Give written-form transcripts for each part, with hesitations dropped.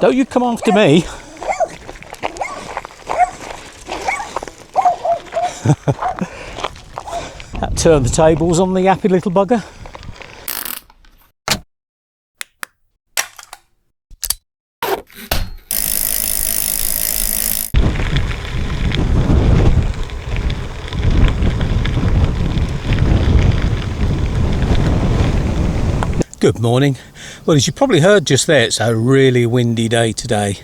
Don't you come after me. That turned the tables on the happy little bugger. Good morning. Well, as you probably heard just there, it's a really windy day today.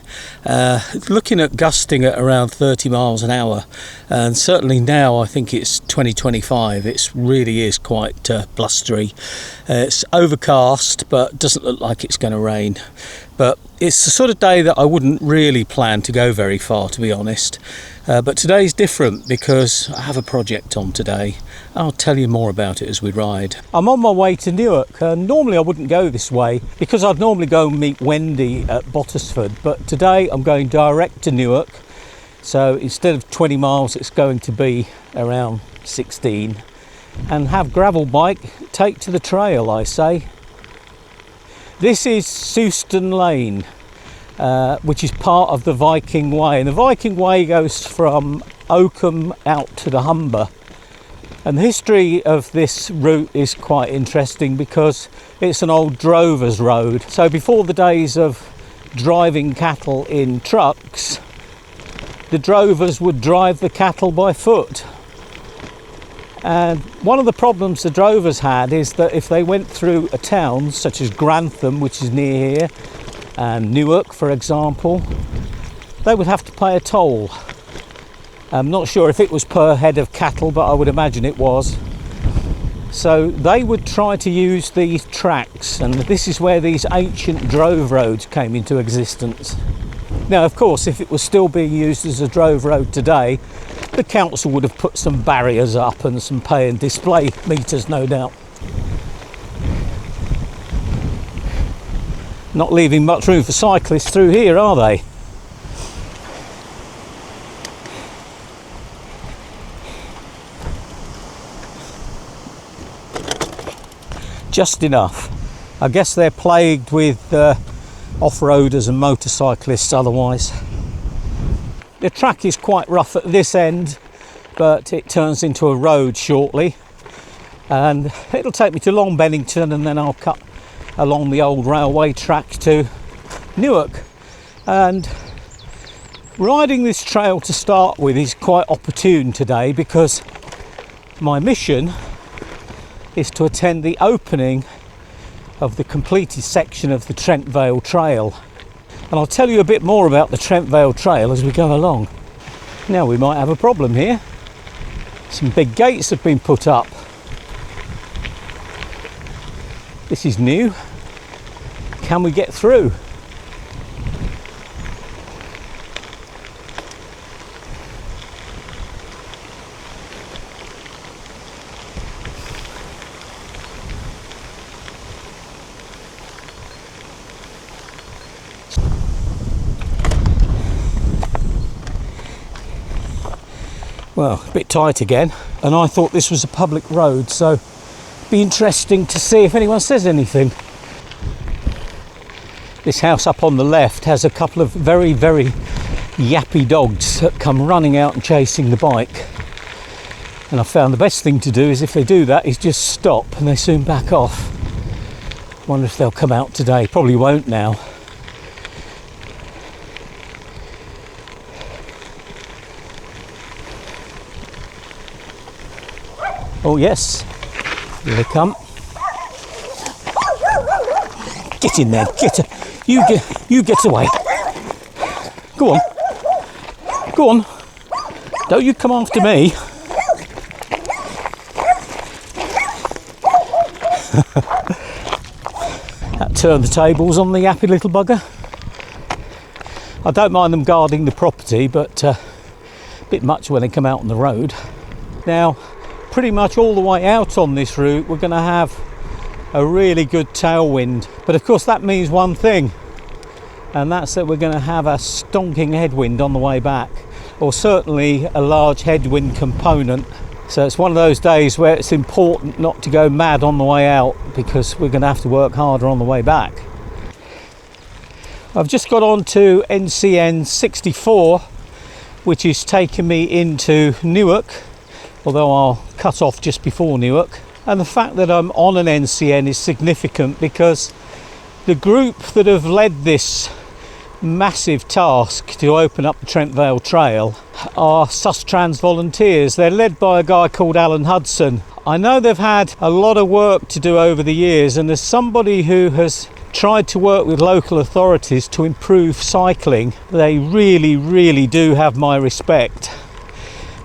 Looking at gusting at around 30 miles an hour, and certainly now I think it's 2025. It really is quite blustery. It's overcast, but doesn't look like it's going to rain. But it's the sort of day that I wouldn't really plan to go very far, to be honest. But today's different because I have a project on today. I'll tell you more about it as we ride. I'm on my way to Newark. Normally I wouldn't go this way because I'd normally go and meet Wendy at Bottisford, but today I'm going direct to Newark. So instead of 20 miles it's going to be around 16, and have gravel bike take to the trail, I say. This is Sewston Lane, which is part of the Viking Way, and the Viking Way goes from Oakham out to the Humber. And the history of this route is quite interesting because it's an old drover's road. So before the days of driving cattle in trucks, the drovers would drive the cattle by foot. And one of the problems the drovers had is that if they went through a town such as Grantham, which is near here, and Newark, for example, they would have to pay a toll. I'm not sure if it was per head of cattle, but I would imagine it was. So they would try to use these tracks, and this is where these ancient drove roads came into existence. Now, of course, if it was still being used as a drove road today, the council would have put some barriers up and some pay and display meters, no doubt. Not leaving much room for cyclists through here, are they? Just enough. I guess they're plagued with off-roaders and motorcyclists otherwise. The track is quite rough at this end, but it turns into a road shortly, and it'll take me to Long Bennington, and then I'll cut along the old railway track to Newark. And riding this trail to start with is quite opportune today because my mission is to attend the opening of the completed section of the Trent Vale Trail. And I'll tell you a bit more about the Trent Vale Trail as we go along. Now, we might have a problem here. Some big gates have been put up. This is new. Can we get through? Well, a bit tight again, and I thought this was a public road, so it'd be interesting to see if anyone says anything. This house up on the left has a couple of very, very yappy dogs that come running out and chasing the bike. And I found the best thing to do is, if they do that, is just stop, and they soon back off. Wonder if they'll come out today. Probably won't now. Oh yes, here they come. Get in there, you get away. Go on, go on. Don't you come after me. That turned the tables on the happy little bugger. I don't mind them guarding the property, but a bit much when they come out on the road. Now, pretty much all the way out on this route we're going to have a really good tailwind, but of course that means one thing, and that's that we're going to have a stonking headwind on the way back, or certainly a large headwind component. So it's one of those days where it's important not to go mad on the way out, because we're going to have to work harder on the way back. I've just got on to NCN 64, which is taking me into Newark, although I'll cut off just before Newark. And the fact that I'm on an NCN is significant because the group that have led this massive task to open up the Trent Vale Trail are Sustrans volunteers. They're led by a guy called Alan Hudson. I know they've had a lot of work to do over the years, and as somebody who has tried to work with local authorities to improve cycling, they really do have my respect.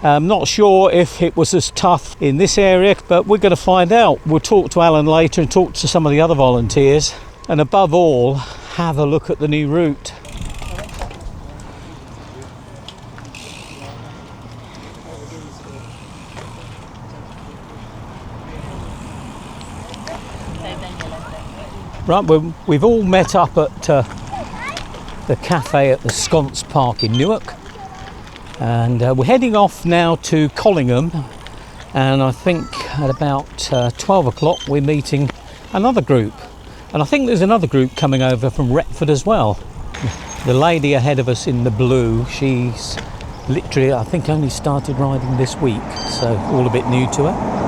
I'm not sure if it was as tough in this area, but we're going to find out. We'll talk to Alan later and talk to some of the other volunteers, and above all, have a look at the new route. Right, we've all met up at the cafe at the Sconce Park in Newark, and we're heading off now to Collingham, and I think at about 12 o'clock we're meeting another group, and I think there's another group coming over from Retford as well. The lady ahead of us in the blue, she's literally, I think, only started riding this week, so all a bit new to her.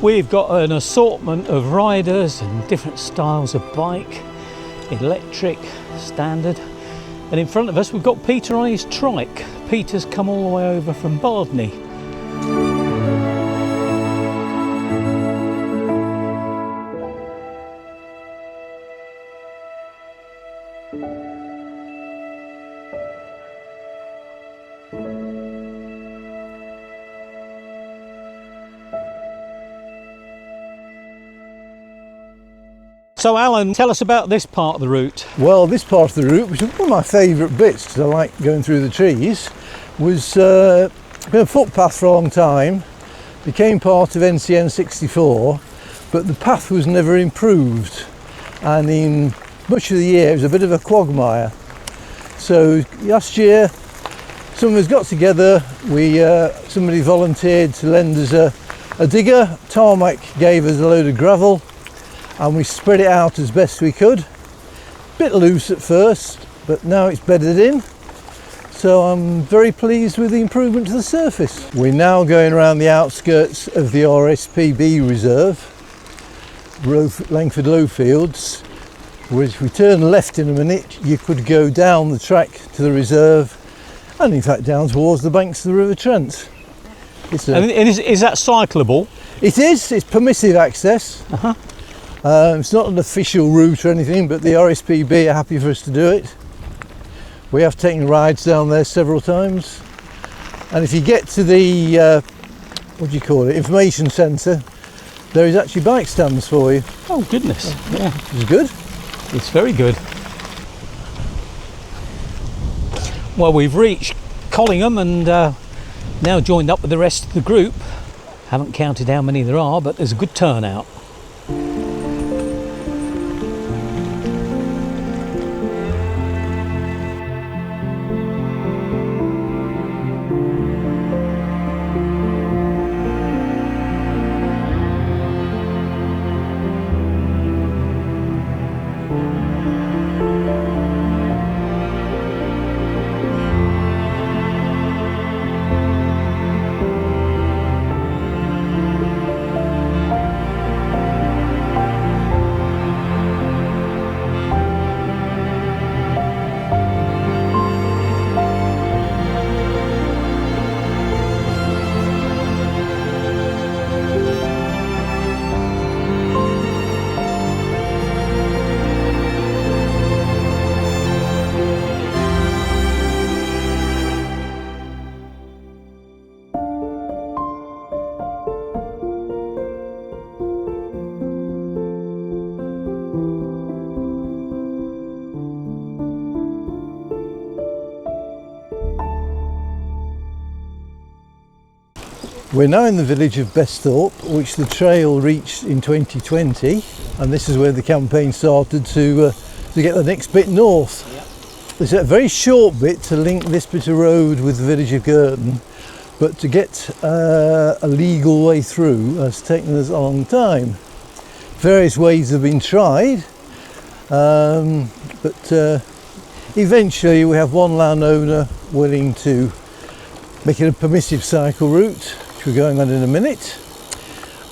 We've got an assortment of riders and different styles of bike, electric, standard, and in front of us we've got Peter on his trike. Peter's come all the way over from Bardney. So Alan, tell us about this part of the route. Well, this part of the route, which is one of my favourite bits because I like going through the trees, was been a footpath for a long time, became part of NCN 64, but the path was never improved, and in much of the year it was a bit of a quagmire. So last year some of us got together, somebody volunteered to lend us a digger, Tarmac gave us a load of gravel, and we spread it out as best we could. Bit loose at first, but now it's bedded in, so I'm very pleased with the improvement to the surface. We're now going around the outskirts of the RSPB reserve, Langford Lowfields, where if we turn left in a minute you could go down the track to the reserve, and in fact down towards the banks of the River Trent. And is that cyclable? It is, it's permissive access. It's not an official route or anything, but the RSPB are happy for us to do it. We have taken rides down there several times, and if you get to the what do you call it, information centre, there is actually bike stands for you. Oh goodness, yeah, it's good. It's very good. Well, we've reached Collingham and now joined up with the rest of the group, Haven't counted how many there are, but there's a good turnout. We're now in the village of Besthorpe, which the trail reached in 2020, and this is where the campaign started to get the next bit north. Yep. There's a very short bit to link this bit of road with the village of Girton, but to get a legal way through has taken us a long time. Various ways have been tried, but eventually we have one landowner willing to make it a permissive cycle route, which we're going on in a minute,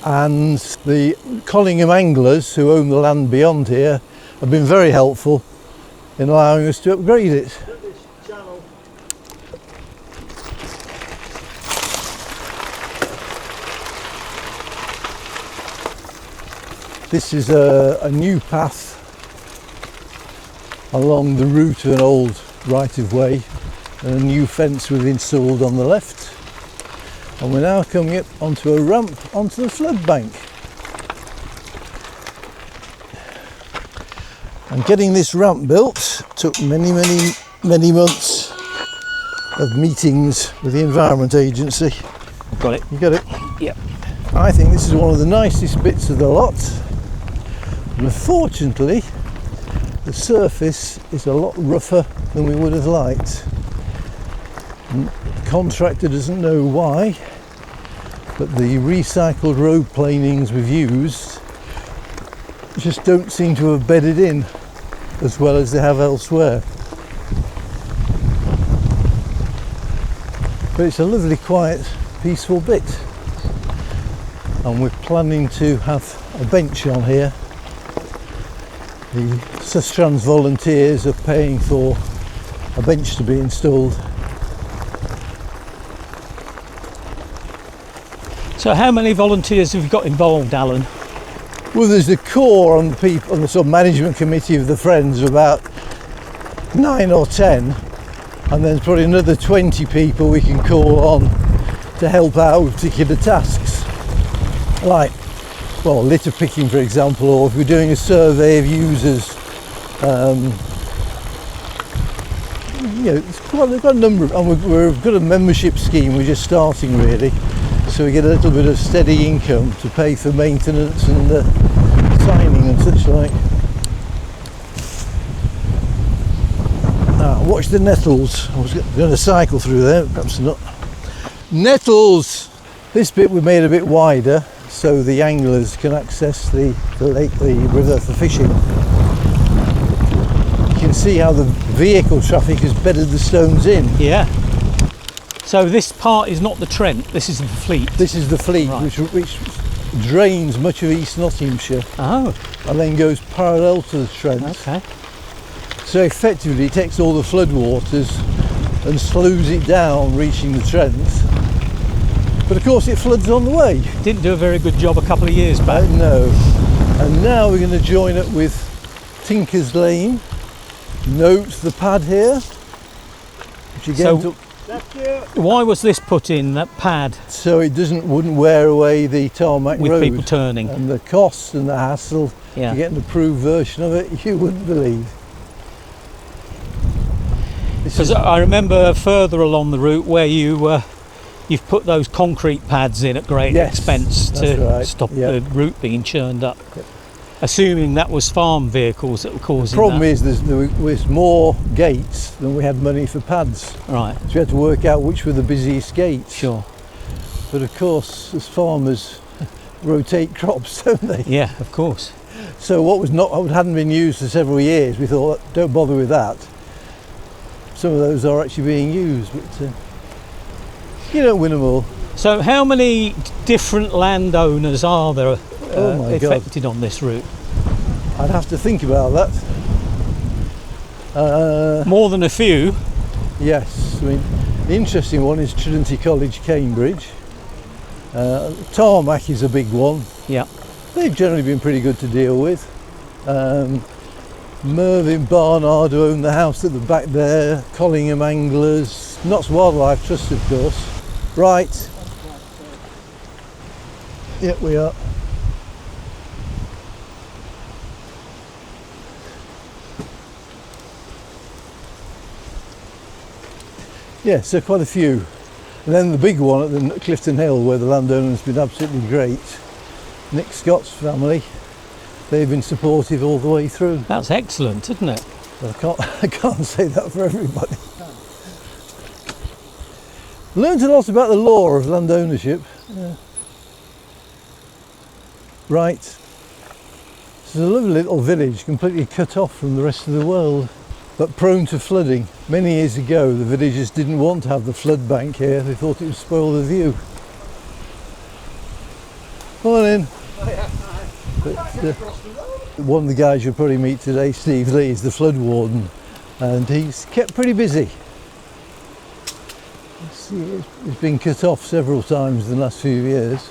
and the Collingham anglers who own the land beyond here have been very helpful in allowing us to upgrade it. This is a new path along the route of an old right-of-way, and a new fence we've installed on the left, and we're now coming up onto a ramp onto the flood bank. And getting this ramp built took many months of meetings with the Environment Agency. Got it. You got it? Yep. I think this is one of the nicest bits of the lot, and unfortunately the surface is a lot rougher than we would have liked. And the contractor doesn't know why, but the recycled road planings we've used just don't seem to have bedded in as well as they have elsewhere. But it's a lovely, quiet, peaceful bit, and we're planning to have a bench on here. The Sustrans volunteers are paying for a bench to be installed. So how many volunteers have you got involved, Alan? Well, there's the core on the people on the sort of management committee of the Friends, about 9 or 10, and there's probably another 20 people we can call on to help out with particular tasks, like, well, litter picking, for example, or if we're doing a survey of users. You know, they've got a number of, and we've got a membership scheme. We're just starting really, so we get a little bit of steady income to pay for maintenance and signing and such like. Now, watch the nettles. I was going to cycle through there, perhaps not. Nettles! This bit we made a bit wider so the anglers can access the lake, the river for fishing. You can see how the vehicle traffic has bedded the stones in. Yeah. So this part is not the Trent, this is the Fleet. This is the Fleet, right, which drains much of East Nottinghamshire. Oh. And then goes parallel to the Trent. Okay. So effectively it takes all the floodwaters and slows it down, reaching the Trent. But of course it floods on the way. Didn't do a very good job a couple of years back. No. And now we're going to join up with Tinker's Lane. Note the pad here, which again So, why was this put in, that pad? So it wouldn't wear away the tarmac with road. With people turning. And the cost and the hassle to get an approved version of it, you wouldn't believe. Because I remember further along the route where you you've put those concrete pads in at great Yes, expense that's to right. stop Yep. the route being churned up. Yep. Assuming that was farm vehicles that were The causing problem that. is there was more gates than we had money for pads. Right, So we had to work out which were the busiest gates. sure. But of course, as farmers rotate crops, don't they? Yeah, of course. So what hadn't been used for several years, we thought, don't bother with that. Some of those are actually being used, but you don't win them all. So how many different landowners are there Oh my God. affected on this route? I'd have to think about that. More than a few. Yes, I mean, the interesting one is Trinity College, Cambridge. Tarmac is a big one. Yeah. They've generally been pretty good to deal with. Mervyn Barnard, who own the house at the back there, Collingham Anglers, Notts Wildlife Trust, of course. Right. Yep, we are. Yeah, so quite a few. And then the big one at the Clifton Hill, where the landowner's been absolutely great. Nick Scott's family, they've been supportive all the way through. That's excellent, isn't it? But I can't say that for everybody. Learned a lot about the law of land ownership. Yeah. Right. This is a lovely little village, completely cut off from the rest of the world, but prone to flooding. Many years ago, the villagers didn't want to have the flood bank here. They thought it would spoil the view. Morning. But, one of the guys you'll probably meet today, Steve Lee, is the flood warden, and he's kept pretty busy. It's been cut off several times in the last few years.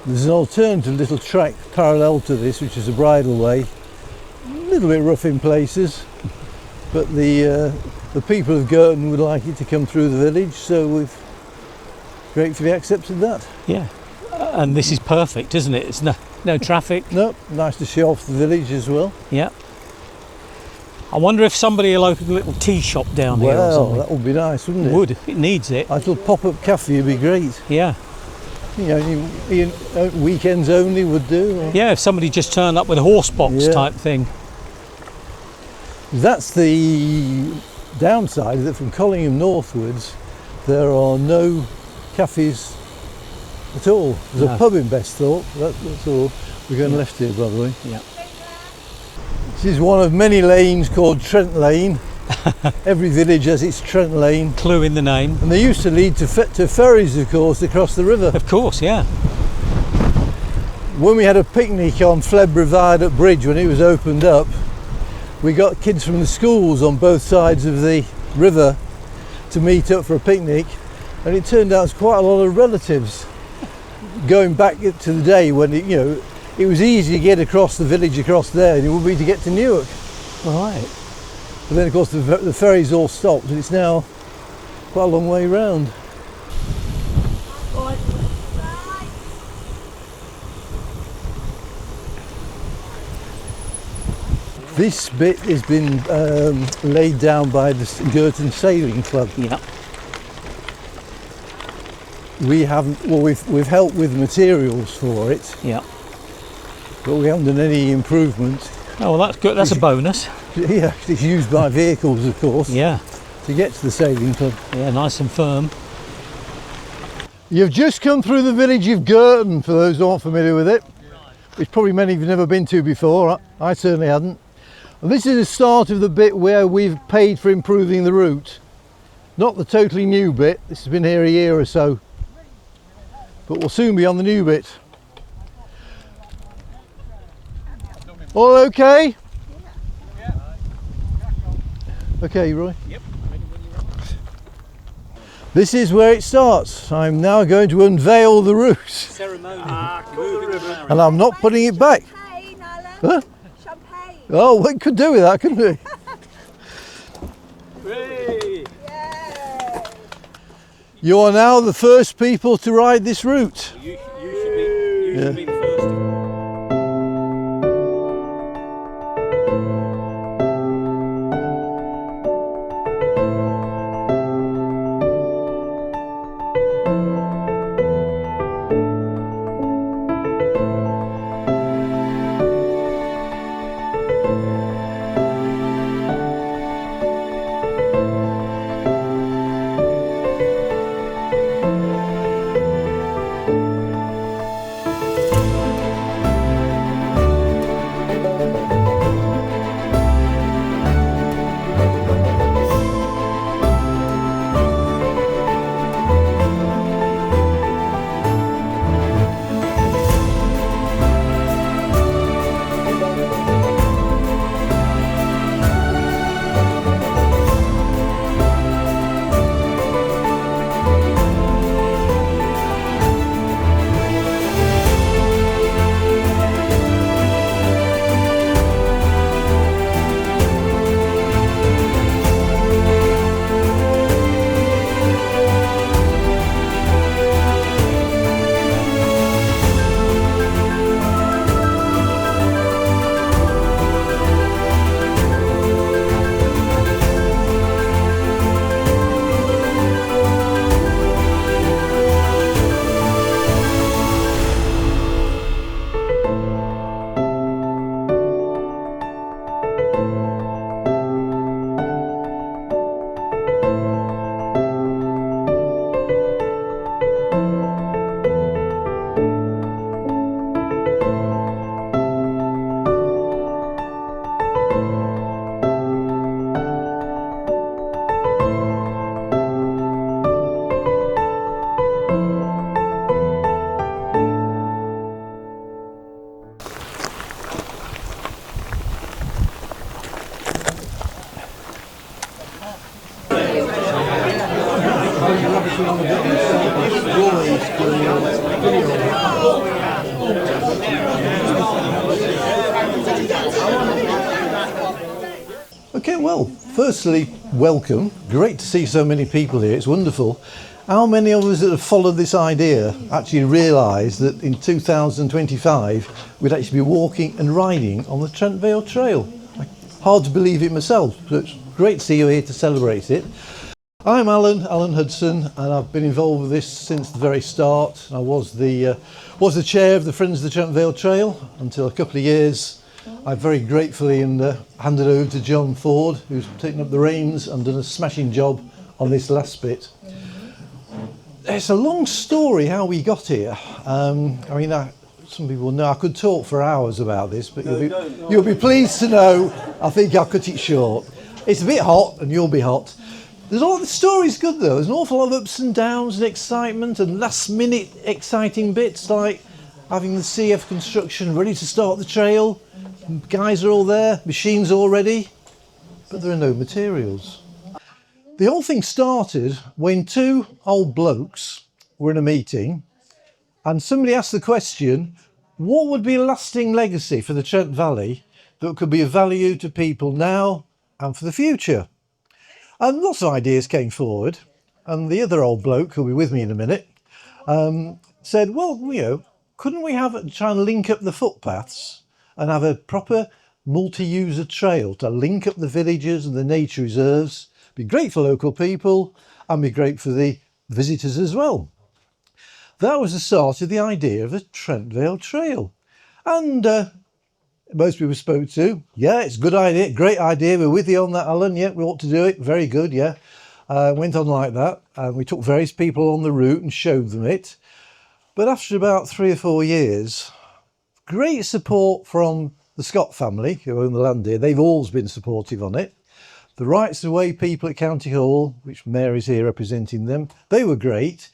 There's an alternative little track parallel to this, which is a bridleway. A little bit rough in places, but the people of Girton would like it to come through the village, so we've gratefully accepted that. Yeah. And this is perfect, isn't it? It's no traffic. No, nice to show off the village as well. Yeah. I wonder if somebody will open a little tea shop down here or Well, something. that would be nice, wouldn't it? Would. It needs it. A little pop-up cafe would be great. Yeah. You know, weekends only would do. Or... Yeah, if somebody just turned up with a horse box Yeah. type thing. That's the downside, that from Collingham northwards there are no cafes at all. There's a pub in Besthorpe, that's all. We're going left here, by the way. Yeah. This is one of many lanes called Trent Lane. Every village has its Trent Lane. Clue in the name. And they used to lead to ferries, of course, across the river. Of course, yeah. When we had a picnic on Fleborough Viaduct Bridge when it was opened up, we got kids from the schools on both sides of the river to meet up for a picnic, and it turned out there's quite a lot of relatives going back to the day when it was easy to get across the village across there, and it would be to get to Newark. Right. But then of course the ferries all stopped, and it's now quite a long way round. This bit has been laid down by the Girton Sailing Club. Yeah. We haven't. Well, we've helped with materials for it, Yeah. but we haven't done any improvement. Oh, well, that's good. That's a bonus. Yeah, it's used by vehicles, of course, Yeah. to get to the sailing club. Yeah, nice and firm. You've just come through the village of Girton, for those who aren't familiar with it, which probably many of you have never been to before. I certainly hadn't. And this is the start of the bit where we've paid for improving the route. Not the totally new bit. This has been here a year or so, but we'll soon be on the new bit. All okay? Okay, Roy? Yep. This is where it starts. I'm now going to unveil the route. Ceremony. And I'm not putting it back. Champagne, Alan. Huh? Champagne. Oh, we could do with that, couldn't we? Hey. Yeah. You are now the first people to ride this route. You should be the first. Okay, well, firstly, welcome. Great to see so many people here. It's wonderful. How many of us that have followed this idea actually realise that in 2025 we'd actually be walking and riding on the Trent Vale Trail? Hard to believe it myself, but it's great to see you here to celebrate it. I'm Alan Hudson, and I've been involved with this since the very start. I was the chair of the Friends of the Trent Vale Trail until a couple of years. I very gratefully handed over to John Ford, who's taken up the reins and done a smashing job on this last bit. It's a long story how we got here. Some people know I could talk for hours about this, but you'll be pleased to know I think I'll cut it short. It's a bit hot, and you'll be hot. The story's good though. There's an awful lot of ups and downs and excitement and last minute exciting bits like having the CF construction ready to start the trail. Guys are all there, machines all ready, but there are no materials. The whole thing started when two old blokes were in a meeting and somebody asked the question, what would be a lasting legacy for the Trent Valley that could be of value to people now and for the future? And lots of ideas came forward, and the other old bloke, who'll be with me in a minute, said, well, couldn't we try and link up the footpaths and have a proper multi-user trail to link up the villages and the nature reserves? Be great for local people and be great for the visitors as well. That was the start of the idea of the Trent Vale Trail. And most people spoke to, yeah, it's a good idea, great idea, we're with you on that, Alan, yeah, we ought to do it, very good, yeah. Went on like that, and we took various people on the route and showed them it. But after about 3 or 4 years, great support from the Scott family, who own the land here. They've always been supportive on it. The Rights of Way people at County Hall, which Mary's here representing them, they were great.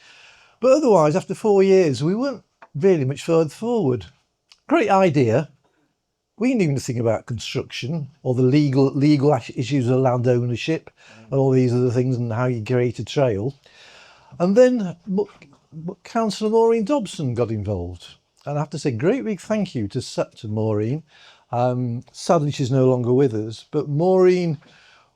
But otherwise, after 4 years, we weren't really much further forward. Great idea. We didn't even think about construction or the legal issues of land ownership and all these other things and how you create a trail. And then Councillor Maureen Dobson got involved. And I have to say, great big thank you to Maureen. Sadly, she's no longer with us, but Maureen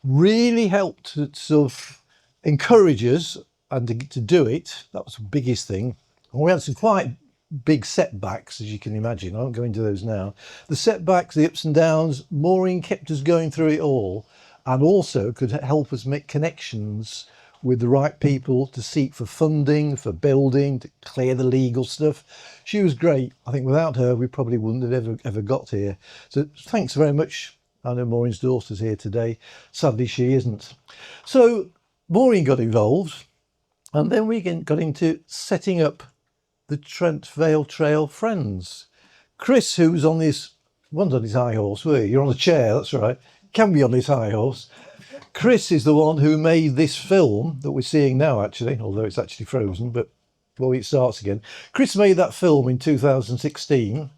really helped to sort of encourage us and to do it. That was the biggest thing. And we had some quite big setbacks, as you can imagine. I won't go into those now. The setbacks, the ups and downs, Maureen kept us going through it all, and also could help us make connections with the right people to seek for funding, for building, to clear the legal stuff. She was great. I think without her, we probably wouldn't have ever got here. So thanks very much. I know Maureen's daughter's here today. Sadly, she isn't. So Maureen got involved, and then we got into setting up the Trent Vale Trail Friends. Chris, who's on his, one's on his high horse, were you? You're on a chair, that's right. Can be on his high horse. Chris is the one who made this film that we're seeing now, actually, although it's actually frozen, but well, it starts again. Chris made that film in 2016.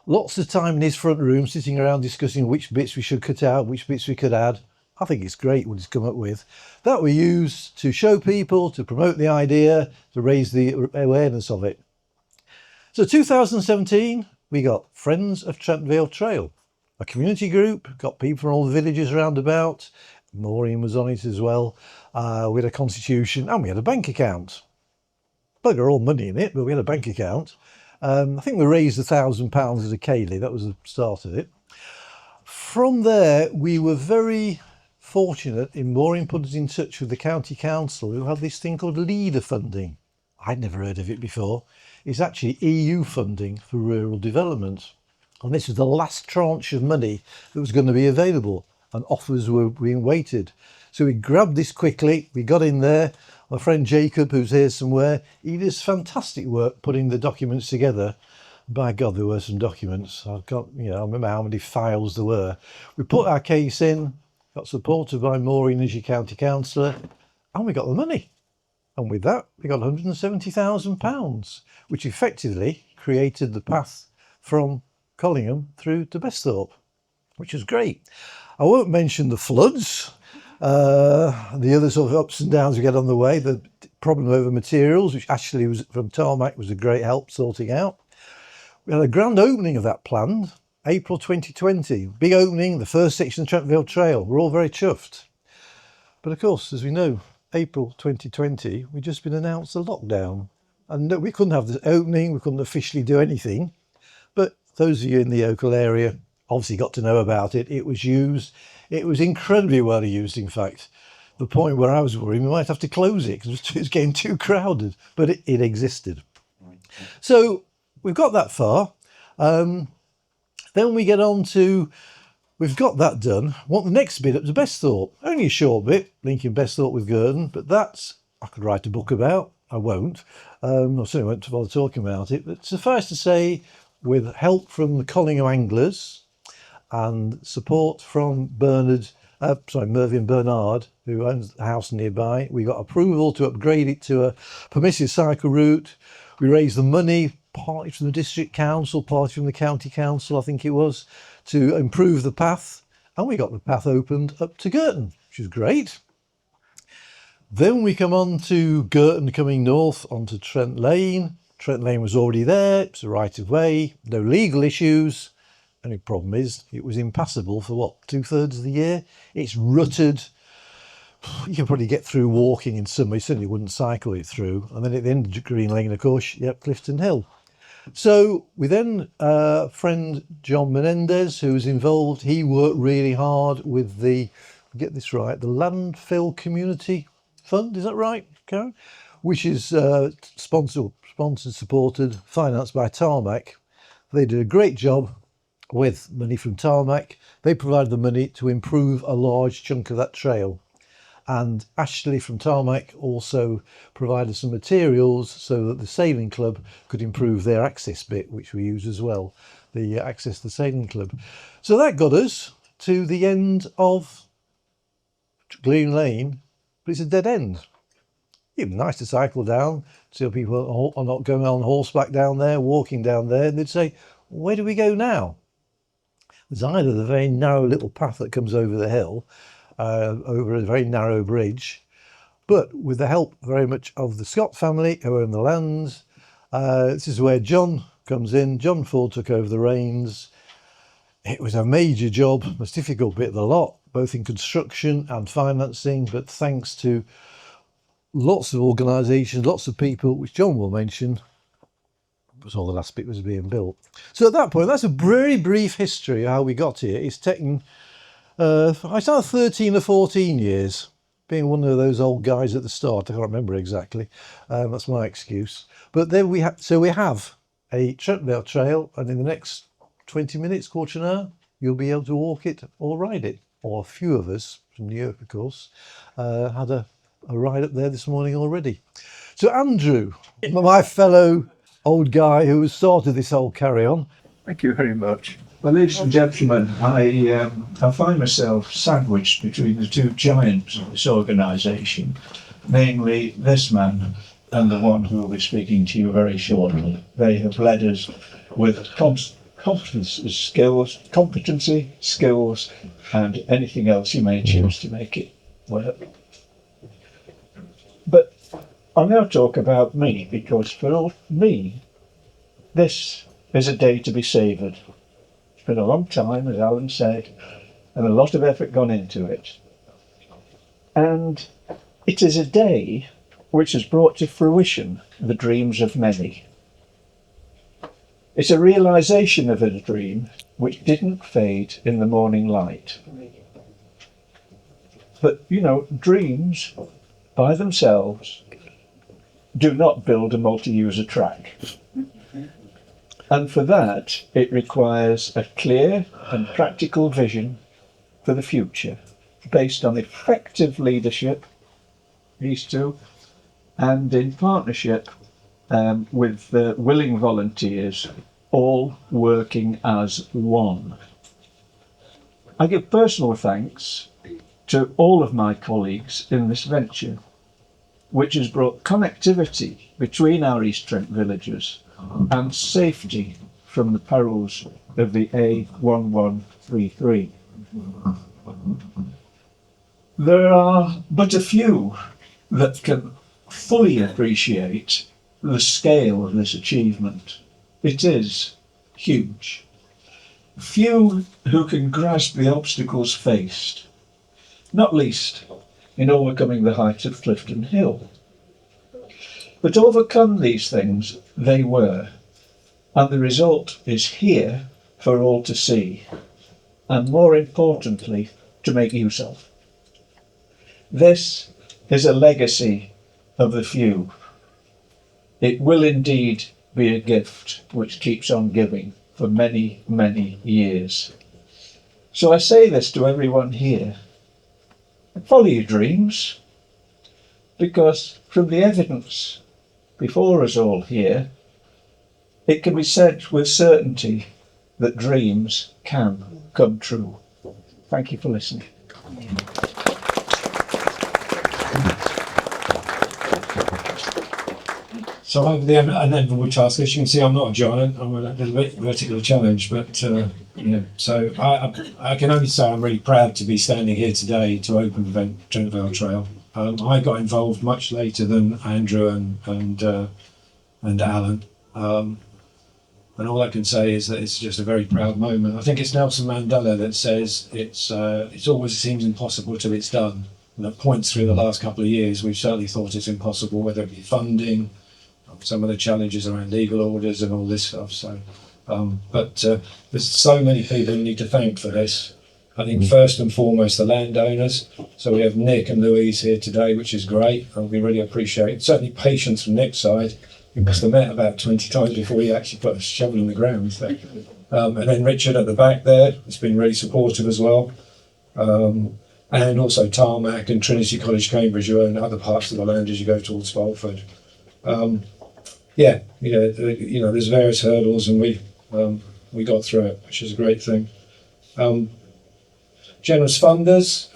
Lots of time in his front room, sitting around discussing which bits we should cut out, which bits we could add. I think it's great what he's come up with. That we use to show people, to promote the idea, to raise the awareness of it. So 2017, we got Friends of Trent Vale Trail, a community group, got people from all the villages around about. Maureen was on it as well. We had a constitution and we had a bank account. Bugger all money in it, but we had a bank account. I think we raised £1,000 as a Cayley. That was the start of it. From there, we were very fortunate in Maureen put us in touch with the county council, who had this thing called leader funding. I'd never heard of it before. It's actually EU funding for rural development. And this was the last tranche of money that was going to be available, and offers were being waited. So we grabbed this quickly, we got in there. My friend Jacob, who's here somewhere, he does fantastic work putting the documents together. By God, there were some documents. I remember how many files there were. We put our case in, got supported by Maureen as your county councillor, and we got the money. And with that, we got £170,000, which effectively created the path from Collingham through to Besthorpe, which was great. I won't mention the floods, the other sort of ups and downs we get on the way, the problem over materials, which actually was from Tarmac, was a great help sorting out. We had a grand opening of that planned, April 2020. Big opening, the first section of Trent Vale Trail. We're all very chuffed. But of course, as we know, April 2020, we'd just been announced a lockdown. And we couldn't have the opening, we couldn't officially do anything. But those of you in the local area obviously got to know about it. It was used. It was incredibly well used, in fact. The point where I was worried we might have to close it because it was getting too crowded. But it existed. So we've got that far. Then we get on to, we've got that done. What the next bit up to Best Thought. Only a short bit, linking Best Thought with Gurdon, but that's, I could write a book about. I won't. I certainly won't bother talking about it. But suffice to say, with help from the Collingham Anglers and support from Mervyn Bernard, who owns the house nearby, we got approval to upgrade it to a permissive cycle route. We raised the money, partly from the district council, partly from the county council, I think it was, to improve the path. And we got the path opened up to Girton, which is great. Then we come on to Girton coming north onto Trent Lane. Trent Lane was already there, it's a right of way, no legal issues. Only problem is it was impassable for what, 2/3 of the year? It's rutted. You can probably get through walking in summer, you certainly wouldn't cycle it through. And then at the end of Green Lane, of course, yep, Clifton Hill. So we then, friend John Menendez, who was involved, he worked really hard with the, get this right, the Landfill Community Fund, is that right, Karen? Which is sponsored, supported, financed by Tarmac. They did a great job with money from Tarmac. They provided the money to improve a large chunk of that trail. And Ashley from Tarmac also provided some materials so that the sailing club could improve their access bit, which we use as well, the access to the sailing club. So that got us to the end of Green Lane, but it's a dead end. It'd be nice to cycle down, so people are not going on horseback down there, walking down there, and they'd say, where do we go now? There's either the very narrow little path that comes over the hill, over a very narrow bridge, but with the help very much of the Scott family who own the land, this is where John comes in. John Ford took over the reins. It was a major job, most difficult bit of the lot, both in construction and financing, but thanks to lots of organisations, lots of people, which John will mention, was all the last bit was being built. So at that point, that's a very brief history of how we got here. It's taken, I started 13 or 14 years, being one of those old guys at the start. I can't remember exactly. That's my excuse. But then we have a Trent Vale Trail, and in the next 20 minutes, quarter of an hour, you'll be able to walk it or ride it. Or a few of us from New York, of course, had a ride up there this morning already. So Andrew, my fellow old guy who has started this whole carry-on. Thank you very much. Well, ladies and gentlemen, I find myself sandwiched between the two giants of this organisation, namely this man and the one who will be speaking to you very shortly. They have led us with competency, skills, and anything else you may choose to make it work. But I'll now talk about me, because for me, this is a day to be savoured. It's been a long time, as Alan said, and a lot of effort gone into it. And it is a day which has brought to fruition the dreams of many. It's a realisation of a dream which didn't fade in the morning light. But, you know, dreams by themselves do not build a multi-user track. And for that, it requires a clear and practical vision for the future, based on effective leadership, these two, and in partnership with the willing volunteers, all working as one. I give personal thanks to all of my colleagues in this venture, which has brought connectivity between our East Trent villages and safety from the perils of the A1133. There are but a few that can fully appreciate the scale of this achievement. It is huge. Few who can grasp the obstacles faced, not least in overcoming the heights of Clifton Hill. But overcome these things they were, and the result is here for all to see, and more importantly, to make use of. This is a legacy of the few. It will indeed be a gift which keeps on giving for many, many years. So I say this to everyone here: follow your dreams, because from the evidence before us all here, it can be said with certainty that dreams can come true. Thank you for listening. So over the inevitable task, as you can see, I'm not a giant. I'm a little bit vertically challenged, but so I can only say I'm really proud to be standing here today to open the Trent Vale Trail. I got involved much later than Andrew and Alan, and all I can say is that it's just a very proud moment. I think it's Nelson Mandela that says it's always seems impossible till it's done. And at points through the last couple of years, we've certainly thought it's impossible, whether it be funding, some of the challenges around legal orders and all this stuff. So, but there's so many people you need to thank for this. I think first and foremost the landowners. So we have Nick and Louise here today, which is great, and we really appreciate it. Certainly patience from Nick's side. We must have met about 20 times before he actually put a shovel in the ground. So. And then Richard at the back there has been really supportive as well. And also Tarmac and Trinity College, Cambridge, who own other parts of the land as you go towards Spalford. There's various hurdles, and we got through it, which is a great thing. Generous funders.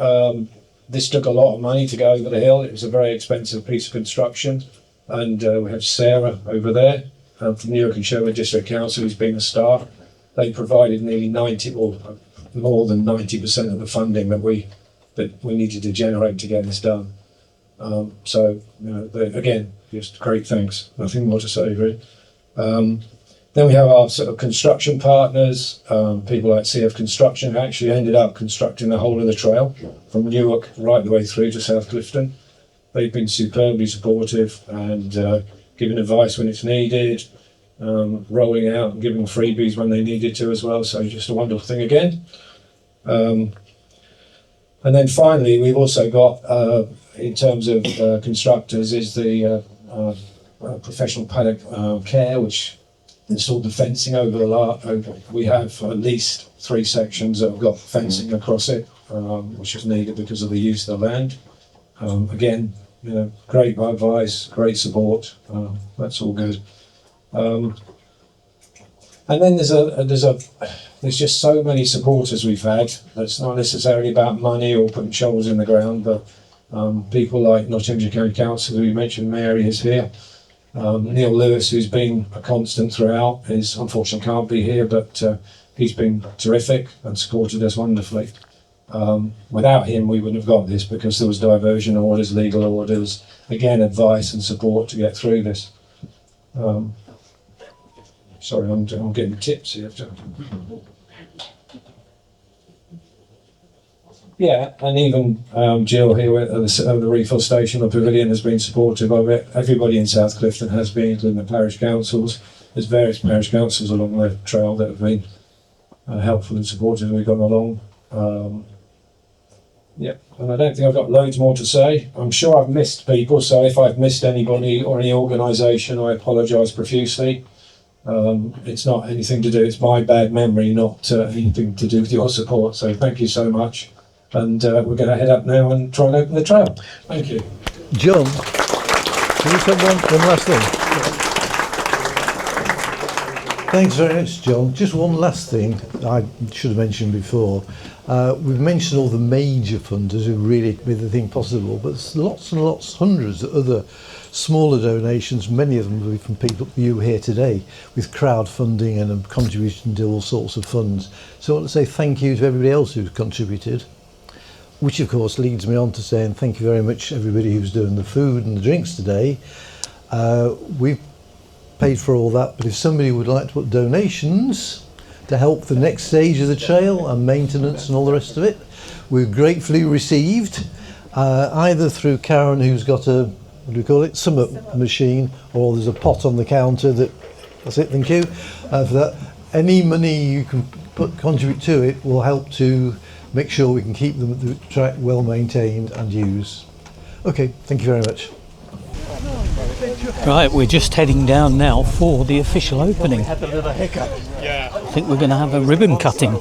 This took a lot of money to go over the hill. It was a very expensive piece of construction, and we have Sarah over there from Newark and Sherwood District Council, who's been a star. They provided nearly 90 or more than 90% of the funding that we needed to generate to get this done. Again, just great thanks. Nothing more to say, really. Then we have our sort of construction partners, people like CF Construction, who actually ended up constructing the whole of the trail from Newark right the way through to South Clifton. They've been superbly supportive and giving advice when it's needed, rolling out and giving freebies when they needed to as well. So just a wonderful thing again. And then finally, we've also got, in terms of constructors, is the professional paddock care, which installed the fencing over we have at least 3 sections that have got fencing across it, which is needed because of the use of the land. Again, great advice, great support. That's all good. And then there's just so many supporters we've had. That's not necessarily about money or putting shovels in the ground, but people like Nottinghamshire County Council, who we mentioned, Mary is here. Neil Lewis, who's been a constant throughout, is unfortunately can't be here, but he's been terrific and supported us wonderfully. Without him, we wouldn't have got this, because there was diversion orders, legal orders, again, advice and support to get through this. Sorry, I'm getting tips here. Yeah, and even Jill here at the refill station, the pavilion, has been supportive of it. Everybody in South Clifton has been, including the parish councils. There's various parish councils along the trail that have been helpful and supportive as we've gone along. And I don't think I've got loads more to say. I'm sure I've missed people, so if I've missed anybody or any organisation, I apologise profusely. It's not anything to do, it's my bad memory, not anything to do with your support. So thank you so much. And we're going to head up now and try and open the trail. Thank you. John, can you say one last thing? Thanks very much, John. Just one last thing I should have mentioned before. We've mentioned all the major funders who really made the thing possible, but there's lots and lots, hundreds of other smaller donations, many of them will be from people, you here today, with crowdfunding and a contribution to all sorts of funds. So I want to say thank you to everybody else who's contributed. which of course leads me on to saying thank you very much everybody who's doing the food and the drinks today. We've paid for all that, but if somebody would like to put donations to help the next stage of the trail and maintenance and all the rest of it, we're gratefully received, either through Karen, who's got a, what do we call it, summit machine, or there's a pot on the counter. That's it, thank you for that. Any money you can contribute to it will help to make sure we can keep the track well maintained and used. Okay, thank you very much. Right, we're just heading down now for the official opening. Had a little hiccup. I think we're going to have a ribbon cutting.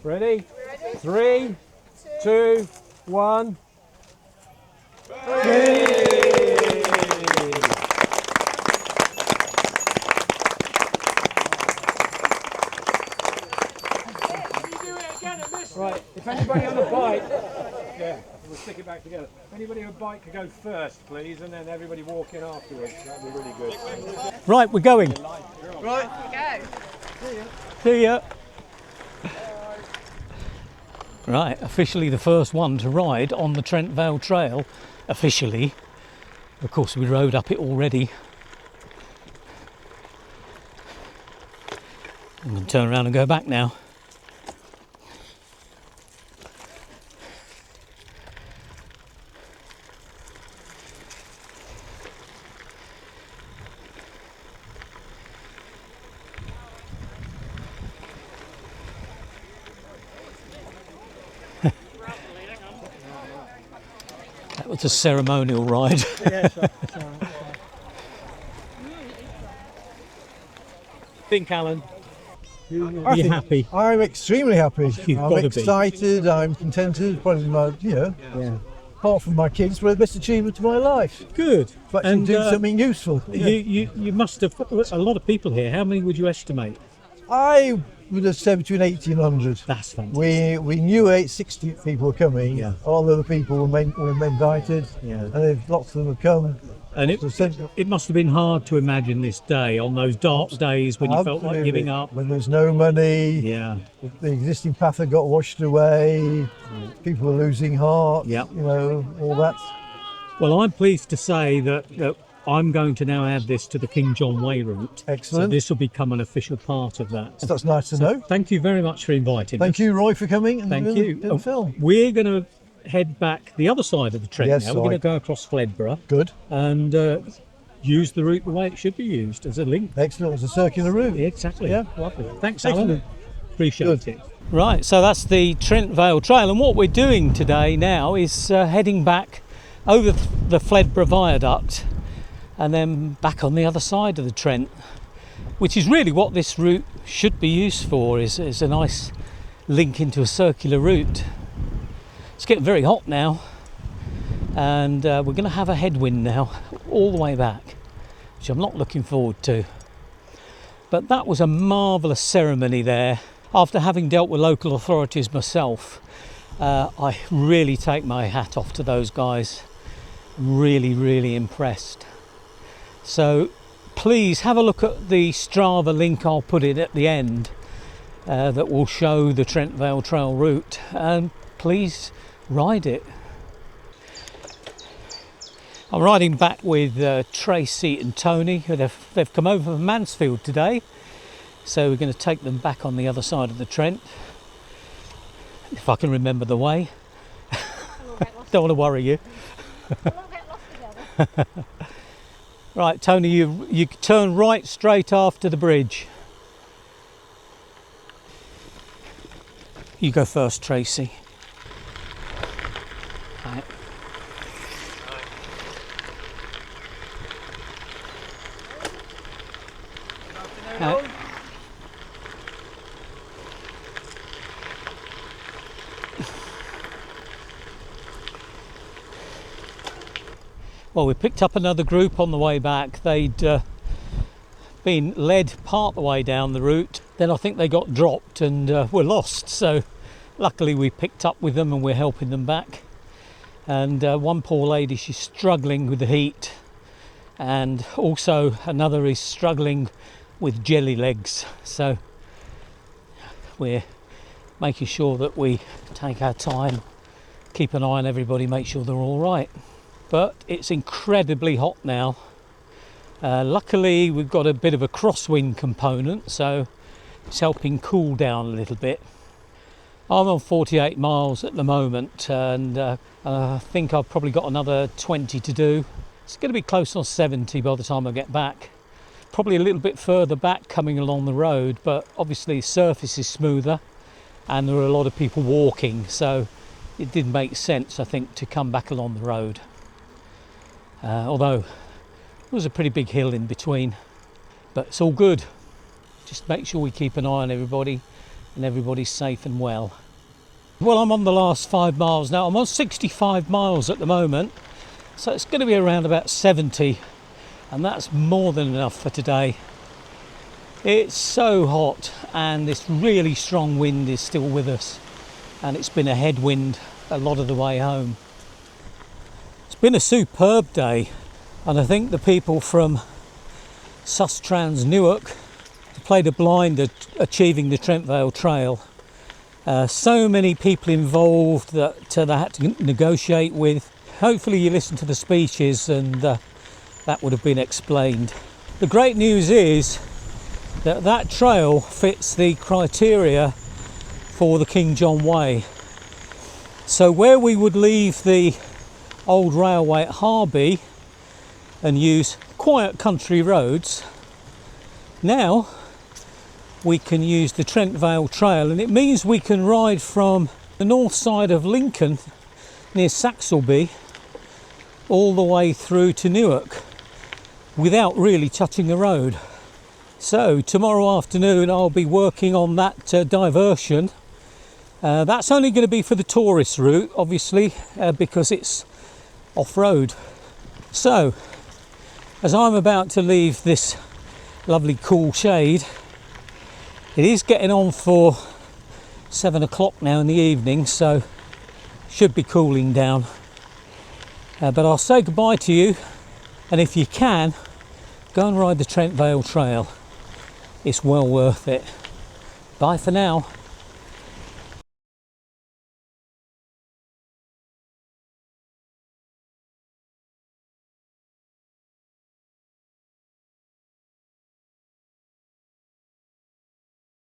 Ready? 3, 2, 1. Right, if anybody on a bike, we'll stick it back together. If anybody on a bike could go first, please, and then everybody walk in afterwards. That'd be really good. Right, we're going. Right. See ya. Right, officially the first one to ride on the Trent Vale Trail. Officially. Of course, we rode up it already. I'm going to turn around and go back now. That was a ceremonial ride. Think, Alan. Are you happy? I'm extremely happy. You've I'm got to be. excited, I'm contented, probably my, apart from my kids, probably the best achievement of my life. Good. But And do something useful. you must have a lot of people here. How many would you estimate? I would have said between 80 and 100. That's fantastic. We knew 60 people were coming. Yeah. All the other people were invited. Yeah. And lots of them have come. And it must have been hard to imagine this day on those dark days when you felt like giving up. When there's no money, Yeah. the existing path had got washed away, people were losing heart, Yeah. All that. Well, I'm pleased to say that I'm going to now add this to the King John Way route. Excellent. So this will become an official part of that. That's nice to know. Thank you very much for inviting Thank us. you, Roy, for coming and Thank doing you. the film. We're going to head back the other side of the Trent Yes, now. We're going to go across Fledborough Good. and use the route the way it should be used as a link. Excellent. It's a circular route. Yeah, exactly. Yeah. Lovely. Thanks, Excellent. Alan. Appreciate Good. it. Right, so that's the Trent Vale Trail, and what we're doing today now is heading back over the Fledborough Viaduct and then back on the other side of the Trent, which is really what this route should be used for, is a nice link into a circular route. It's getting very hot now, and we're going to have a headwind now all the way back, which I'm not looking forward to. But that was a marvellous ceremony there. After having dealt with local authorities myself, I really take my hat off to those guys. Really, really impressed. So please have a look at the Strava link I'll put in at the end that will show the Trent Vale Trail route, and please ride it. I'm riding back with Tracy and Tony, who they've come over from Mansfield today, so we're going to take them back on the other side of the Trent, if I can remember the way. Don't want to worry you. Right, Tony, you turn right straight after the bridge. You go first, Tracy. Right. Well, we picked up another group on the way back. They'd been led part the way down the route, then I think they got dropped and were lost, so luckily we picked up with them and we're helping them back. And one poor lady, she's struggling with the heat, and also another is struggling with jelly legs, so we're making sure that we take our time, keep an eye on everybody, make sure they're all right. But it's incredibly hot now. Luckily we've got a bit of a crosswind component, so it's helping cool down a little bit. I'm on 48 miles at the moment, and I think I've probably got another 20 to do. It's going to be close on 70 by the time I get back. Probably a little bit further back coming along the road, but obviously the surface is smoother and there are a lot of people walking, so it did make sense, I think, to come back along the road. Although there was a pretty big hill in between, but it's all good. Just make sure we keep an eye on everybody and everybody's safe and well. Well, I'm on the last 5 miles now. I'm on 65 miles at the moment, so it's going to be around about 70, and that's more than enough for today. It's so hot and this really strong wind is still with us, and it's been a headwind a lot of the way home. It's been a superb day, and I think the people from Sustrans Newark played a blind at achieving the Trent Vale Trail. So many people involved that they had to negotiate with. Hopefully you listened to the speeches and that would have been explained. The great news is that that trail fits the criteria for the King John Way. So where we would leave the old railway at Harby and use quiet country roads, now we can use the Trent Vale Trail, and it means we can ride from the north side of Lincoln near Saxelby all the way through to Newark without really touching the road. So tomorrow afternoon I'll be working on that diversion. That's only going to be for the tourist route, obviously, because it's off-road. So as I'm about to leave this lovely cool shade, it is getting on for 7 o'clock now in the evening, so should be cooling down. But I'll say goodbye to you, and if you can, go and ride the Trent Vale Trail. It's well worth it. Bye for now.